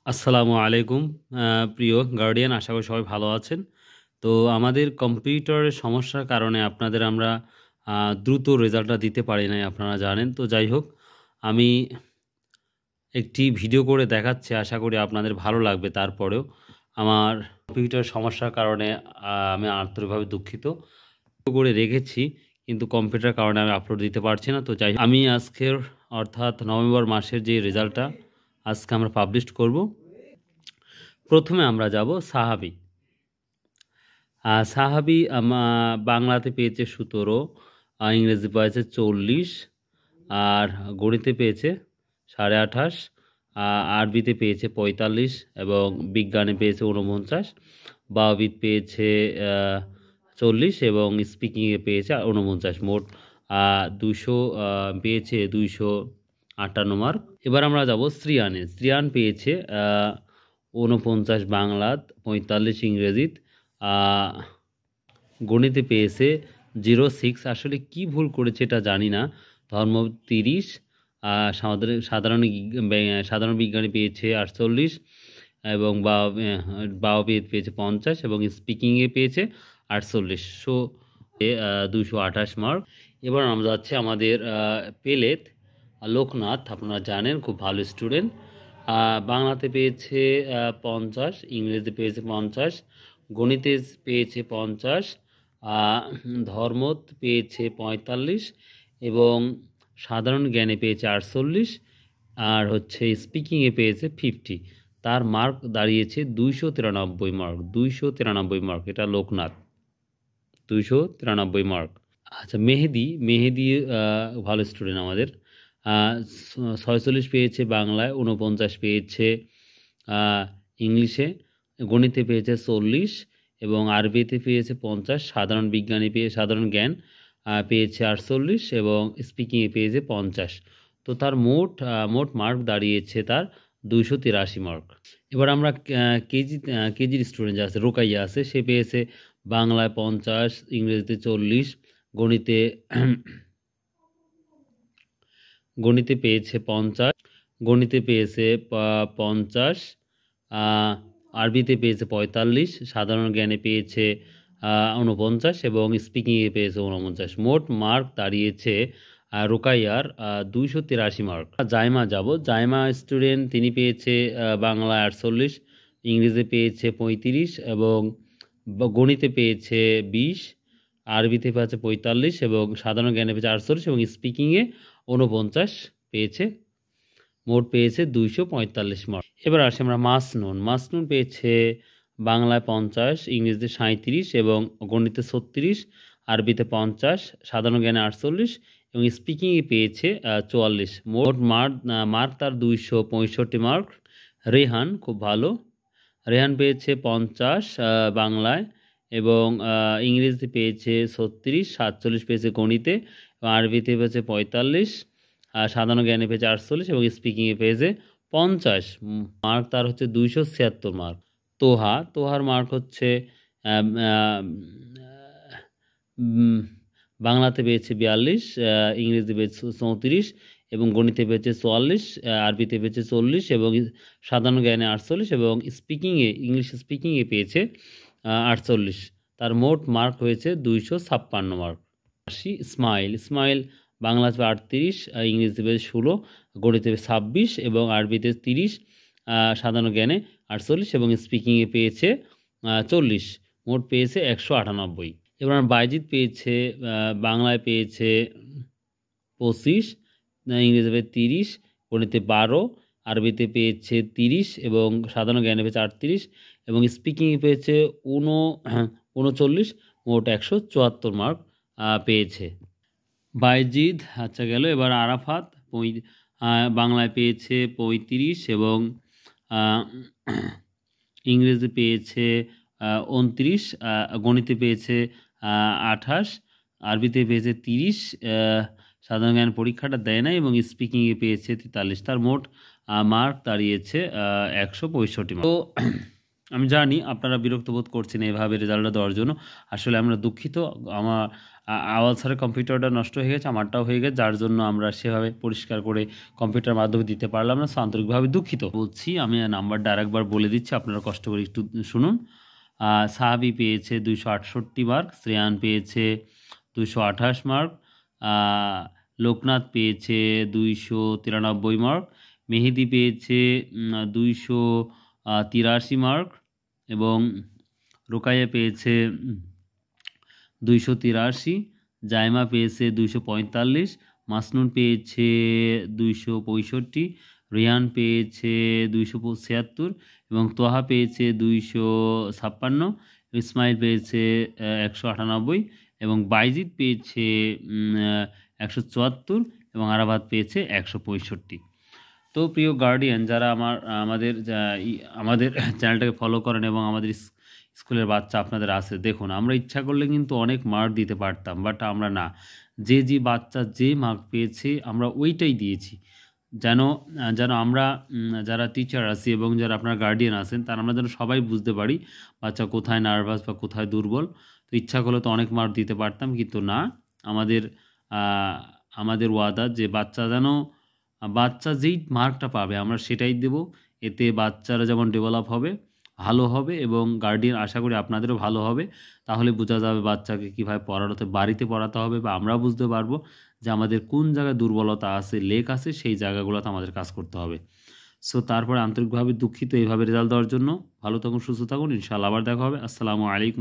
আসসালামু আলাইকুম প্রিয় গার্ডিয়ান, আশা করি সবাই ভালো আছেন। তো আমাদের কম্পিউটারের সমস্যার কারণে আপনাদের আমরা দ্রুত রেজাল্টটা দিতে পারি নাই, আপনারা জানেন। তো যাই হোক, আমি একটি ভিডিও করে দেখাচ্ছি, আশা করি আপনাদের ভালো লাগবে। তারপরেও আমার কম্পিউটার সমস্যার কারণে আমি আন্তরিকভাবে দুঃখিত। করে রেখেছি, কিন্তু কম্পিউটার কারণে আমি আপলোড দিতে পারছি না। তো যাই হোক, আমি আজকের অর্থাৎ নভেম্বর মাসের যে রেজাল্টটা আজকে আমরা পাবলিশ করব। প্রথমে আমরা যাব সাহাবি। সাহাবি বাংলাতে পেয়েছে 17, ইংরেজি পেয়েছে 40, আর গণিতে পেয়েছে 28.5, আরবিতে পেয়েছে 45, এবং বিজ্ঞানে পেয়েছে 49, বাওবিদ পেয়েছে 40, এবং স্পিকিংয়ে পেয়েছে 49। মোট 200 পেয়েছে 258 মার্ক। এবার আমরা যাব শ্রিয়ানে। শ্রিয়ান পেয়েছে 49 বাংলাত, 45 ইংরেজিত, গণিতে পেয়েছে 06। আসলে কি ভুল করেছে এটা জানি না। ধর্ম 30, সাধারণ বিজ্ঞানে পেয়েছে 48, এবং বাওবিদ পেয়েছে 50, এবং স্পিকিংয়ে পেয়েছে 48। 228 মার্ক। এবার আমরা যাচ্ছি আমাদের পেলেত লোকনাথ। আপনারা জানেন, খুব ভালো স্টুডেন্ট। বাংলাতে পেয়েছে 50, ইংরেজিতে পেয়েছে 50, গণিতে পেয়েছে 50, ধর্মত পেয়েছে 45, এবং সাধারণ জ্ঞানে পেয়েছে 48, আর হচ্ছে স্পিকিংয়ে পেয়েছে 50। তার মার্ক দাঁড়িয়েছে 293 মার্ক। 293 মার্ক, এটা লোকনাথ, 293 মার্ক। আচ্ছা, মেহেদি ভালো স্টুডেন্ট আমাদের। 46 পেয়েছে বাংলায়, 49 পেয়েছে ইংলিশে, গণিতে পেয়েছে 40, এবং আরবিতে পেয়েছে 50, সাধারণ জ্ঞান পেয়েছে 48, এবং স্পিকিংয়ে পেয়েছে 50। তো তার মোট মার্ক দাঁড়িয়েছে তার 283 মার্ক। এবার আমরা কেজির স্টুডেন্ট যা আছে, রোকাইয়া আছে, সে পেয়েছে বাংলায় 50, ইংরেজিতে 40, গণিতে পেয়েছে 50, গণিতে পেয়েছে 50, আরবিতে পেয়েছে 45, সাধারণ জ্ঞানে পেয়েছে 49, এবং স্পিকিংয়ে পেয়েছে 49। মোট মার্ক দাঁড়িয়েছে রোকাইয়ার 283 মার্ক। জাইমা স্টুডেন্ট, তিনি পেয়েছে বাংলায় 48, ইংরেজিতে পেয়েছে 35, এবং গণিতে পেয়েছে 20, আরবিতে পেয়েছে 45, এবং সাধারণ জ্ঞানে পেয়েছে 48, এবং স্পিকিংয়ে 49 পেয়েছে। মোট পেয়েছে 245 মার্ক। এবার আসি আমরা মাসনুন পেয়েছে বাংলায় 50, ইংরেজিতে 37, এবং গণিতে 36, আরবিতে 50, সাধারণ জ্ঞানে 48, এবং স্পিকিংয়ে পেয়েছে 44। মোট মার্ক তার 265 মার্ক। রেহান খুব ভালো। রেহান পেয়েছে 50 বাংলায়, এবং ইংরেজিতে পেয়েছে 36, 47 পেয়েছে গণিতে, এবং আরবিতে পেয়েছে 45, সাধারণ জ্ঞানে পেয়েছে 48, এবং স্পিকিংয়ে পেয়েছে 50। মার্ক তার হচ্ছে 276 মার্ক। তোহার মার্ক হচ্ছে বাংলাতে পেয়েছে 42, ইংরেজিতে পেয়েছে 34, এবং গণিতে পেয়েছে 44, আরবিতে পেয়েছে 40, এবং সাধারণ জ্ঞানে 48, এবং ইংলিশ স্পিকিংয়ে পেয়েছে 48। তার মোট মার্ক হয়েছে 256 মার্ক। ইসমাইল বাংলাতে 38, ইংরেজিতে পেয়েছে 16, গণিতে 26, এবং আরবিতে 30, সাধারণ জ্ঞানে 48, এবং স্পিকিংয়ে পেয়েছে 40। মোট পেয়েছে 198। এবার বাইজিৎ পেয়েছে বাংলায় পেয়েছে 25, ইংরেজিতে 30, গণিতে 12, আরবিতে পেয়েছে 30, এবং সাধারণ জ্ঞানে পেয়েছে 38, এবং স্পিকিংয়ে পেয়েছে 39। মোট 174 মার্ক পেয়েছে বাইজিদ। আচ্ছা, গেল। এবার আরাফাত বাংলায় পেয়েছে 35, এবং ইংরেজি পেয়েছে 29, গণিতে পেয়েছে 28, আরবিতে পেয়েছে 30, সাধারণ জ্ঞান পরীক্ষাটা দেয় নাই, এবং স্পিকিংয়ে পেয়েছে 43। তার মোট মার্ক দাঁড়িয়েছে 165 মার্ক। তো আমি জানি আপনারা বিরক্ত বোধ করছেন এভাবে রেজাল্টটা দেওয়ার জন্য। আসলে আমরা দুঃখিত। আমার আওয়াল স্যারের কম্পিউটারটা নষ্ট হয়ে গেছে, আমারটাও হয়ে গেছে, যার জন্য আমরা সেভাবে পরিষ্কার করে কম্পিউটার মাধ্যমে দিতে পারলাম না। সো আন্তরিকভাবে দুঃখিত। বলছি, আমি নাম্বারটা আরেকবার বলে দিচ্ছি, আপনারা কষ্ট করে একটু শুনুন। সাহাবি পেয়েছে 268 মার্ক, শ্রেয়ান পেয়েছে 228 মার্ক, লোকনাথ পেয়েছে 293 মার্ক, মেহেদি পেয়েছে 283 মার্ক এবং রোকাইয়া পেয়েছে 283, জাইমা পেয়েছে 245, মাসনুন পেয়েছে 265, রিয়ান পেয়েছে 276 এবং তোহা পেয়েছে 256, ইসমাইল পেয়েছে 198 এবং বাইজিদ পেয়েছে 174 এবং আরাবাদ পেয়েছে 165। তো প্রিয় গার্ডিয়ান, যারা আমাদের চ্যানেলটাকে ফলো করেন এবং আমাদের স্কুলের বাচ্চা আপনাদের আছে, দেখুন আমরা ইচ্ছা করলে কিন্তু অনেক মার্ক দিতে পারতাম, বাট আমরা না। যে বাচ্চা যে মার্ক পেয়েছে আমরা ওইটাই দিয়েছি, যেন আমরা যারা টিচার আছি এবং যারা আপনার গার্ডিয়ান আছেন, তারা আমরা যেন সবাই বুঝতে পারি বাচ্চা কোথায় নার্ভাস বা কোথায় দুর্বল। তো ইচ্ছা করলে তো অনেক মার্ক দিতে পারতাম, কিন্তু না, আমাদের আমাদের ওয়াদা যে বাচ্চা যেই মার্কটা পাবে আমরা সেটাই দেব। এতে বাচ্চারা যেমন ডেভেলপ হবে, ভালো হবে এবং গার্ডিয়ান আশা করি আপনাদেরও ভালো হবে। তাহলে বোঝা যাবে বাচ্চাকে কীভাবে পড়াতে, বাড়িতে পড়াতে হবে, বা আমরাও বুঝতে পারবো যে আমাদের কোন জায়গায় দুর্বলতা আছে, লেক আছে, সেই জায়গাগুলোতে আমাদের কাজ করতে হবে। সো তারপরে আন্তরিকভাবে দুঃখিত এইভাবে রেজাল্ট দেওয়ার জন্য। ভালো থাকুন, সুস্থ থাকুন, ইনশাআল্লাহ আবার দেখা হবে। আসসালামু আলাইকুম।